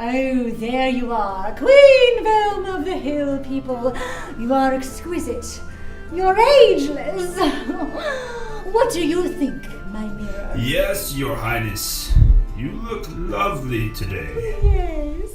Oh, there you are, Queen Velma of the Hill People. You are exquisite. You're ageless. What do you think, my mirror? Yes, Your Highness. You look lovely today. Yes.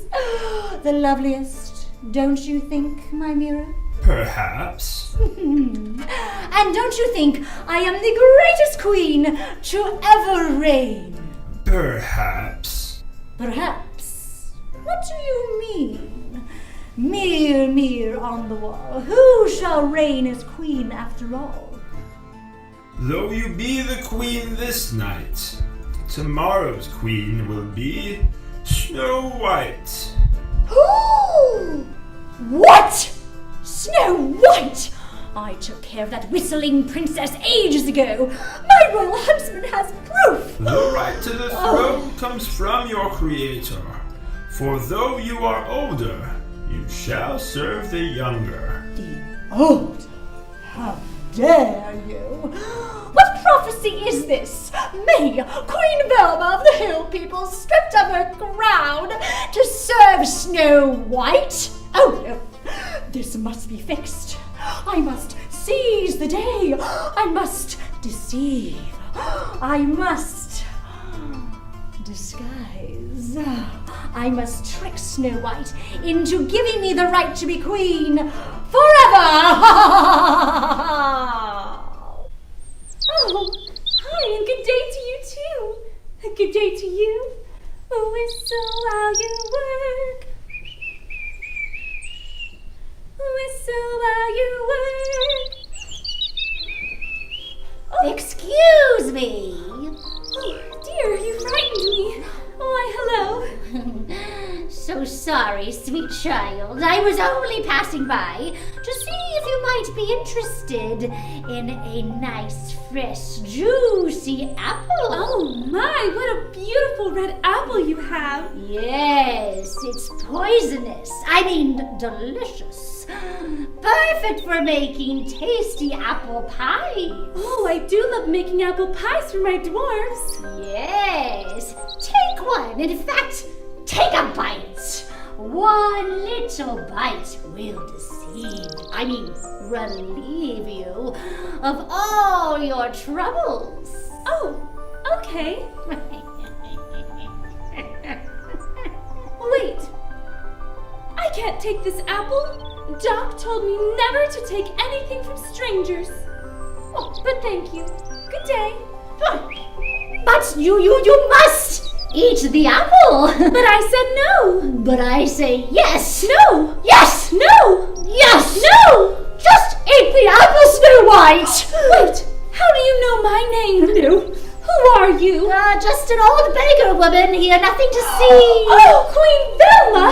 The loveliest, don't you think, my mirror? Perhaps. And don't you think I am the greatest queen to ever reign? Perhaps. Perhaps. What do you mean? Mirror, mirror on the wall, who shall reign as queen after all? Though you be the queen this night, tomorrow's queen will be Snow White. Who? What? Snow White? I took care of that whistling princess ages ago. My royal huntsman has proof. The right to the throne comes from your creator. For though you are older, you shall serve the younger. The old? How dare you? What prophecy is this? Me, Queen Velma of the Hill People, stripped of her crown to serve Snow White? Oh no, this must be fixed. I must seize the day. I must deceive. I must disguise. I must trick Snow White into giving me the right to be queen forever. Oh, hi, and good day to you too. Good day to you. Whistle while you work. Whistle while you work. Oh. Excuse me. Oh, dear, you frightened me. Why, hello. So sorry, sweet child. I was only passing by to see if you might be interested in a nice, fresh, juicy apple. Oh my, what a beautiful red apple you have. Yes, it's poisonous. I mean, delicious. Perfect for making tasty apple pie. Oh, I do love making apple pies for my dwarves. Yes, take one. In fact, take a bite. One little bite will relieve you of all your troubles. Oh, okay. Wait, I can't take this apple. Doc told me never to take anything from strangers. Oh, but thank you. Good day. But you must eat the apple. But I said no. But I say yes. No. Yes. No. Yes. No. Just eat the apple, Snow White. Wait, how do you know my name? No. Who are you? Just an old beggar woman here, nothing to see. Oh, Queen Velma!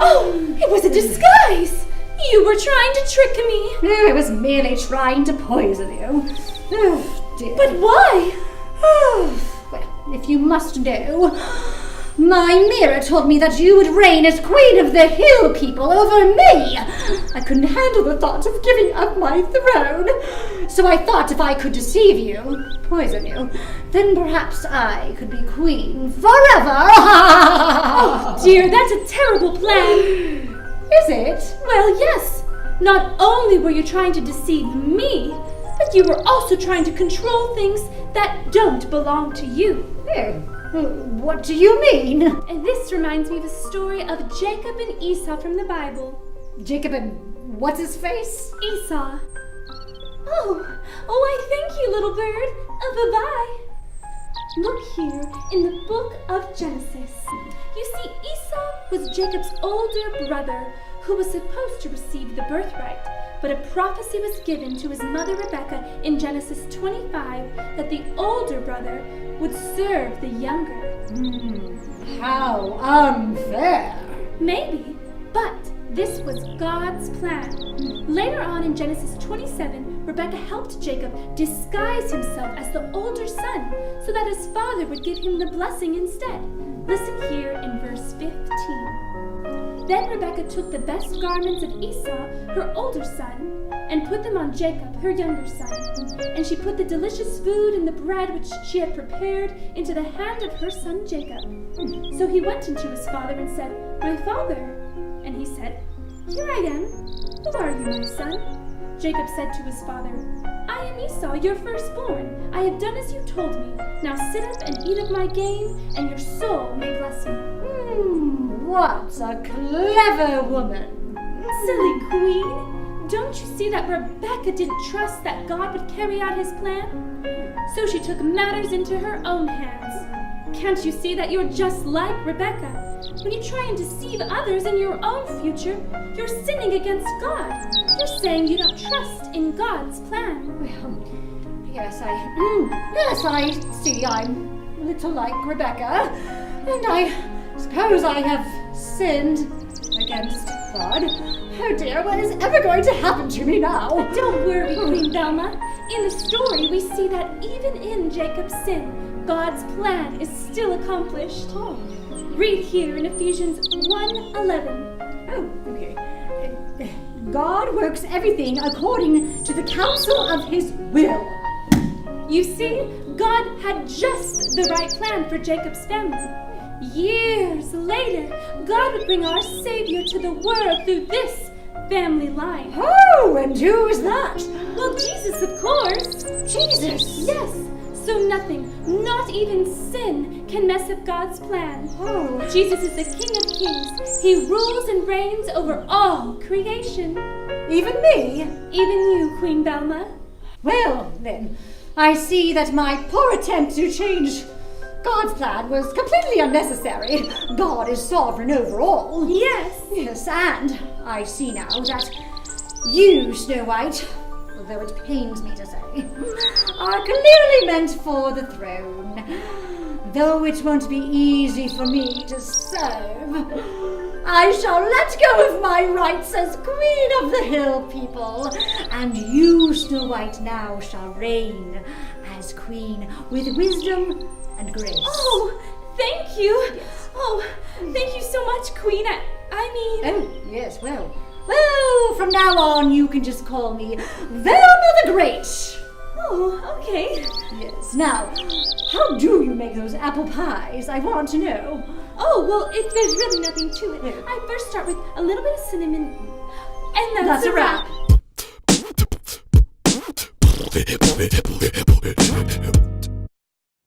Oh, it was a disguise. You were trying to trick me. No, I was merely trying to poison you. Oh, dear. But why? Well, if you must know, my mirror told me that you would reign as Queen of the Hill People over me. I couldn't handle the thought of giving up my throne. So I thought if I could deceive you, poison you, then perhaps I could be queen forever. Oh, dear, that's a terrible plan. Is it? Well, yes. Not only were you trying to deceive me, but you were also trying to control things that don't belong to you. What do you mean? And this reminds me of a story of Jacob and Esau from the Bible. Jacob and what's his face? Esau. Oh, I thank you, little bird. Bye-bye. Look here in the book of Genesis. You see, Esau was Jacob's older brother who was supposed to receive the birthright, but a prophecy was given to his mother Rebekah in Genesis 25 that the older brother would serve the younger. How unfair. Maybe, but this was God's plan. Later on in Genesis 27, Rebekah helped Jacob disguise himself as the older son so that his father would give him the blessing instead. Listen here in verse 15. Then Rebekah took the best garments of Esau, her older son, and put them on Jacob, her younger son. And she put the delicious food and the bread which she had prepared into the hand of her son Jacob. So he went into his father and said, "My father." And he said, "Here I am. Who are you, my son?" Jacob said to his father, "I am Esau, your firstborn. I have done as you told me. Now sit up and eat of my game, and your soul may bless me." What a clever woman. Silly queen! Don't you see that Rebecca didn't trust that God would carry out his plan? So she took matters into her own hands. Can't you see that you're just like Rebecca? When you try and deceive others in your own future, you're sinning against God. You're saying you don't trust in God's plan. Well, yes, I see I'm a little like Rebecca, and I suppose I have sinned against God. Oh dear, what is ever going to happen to me now? Don't worry, Queen Velma. In the story, we see that even in Jacob's sin, God's plan is still accomplished. Read here in Ephesians 1:11. Oh, okay. God works everything according to the counsel of his will. You see, God had just the right plan for Jacob's family. Years later, God would bring our Savior to the world through this family line. Oh, and who is that? Well, Jesus, of course. Jesus. Yes. So nothing, not even sin, can mess up God's plan. Oh, Jesus is the King of Kings. He rules and reigns over all creation. even me? Even you, Queen Velma. Well, then, I see that my poor attempt to change God's plan was completely unnecessary. God is sovereign over all. Yes. Yes, and I see now that you, Snow White, although it pains me to say, are clearly meant for the throne. Though it won't be easy for me to serve, I shall let go of my rights as Queen of the Hill People, and you, Snow White, now shall reign as Queen with wisdom and grace. Oh, thank you. Yes. Oh, thank you so much, Queen. Oh, yes, well, from now on you can just call me Velma the Great. Oh, okay. Yes, now, how do you make those apple pies? I want to know. Oh, well, there's really nothing to it. I first start with a little bit of cinnamon, and that's a wrap. Wrap.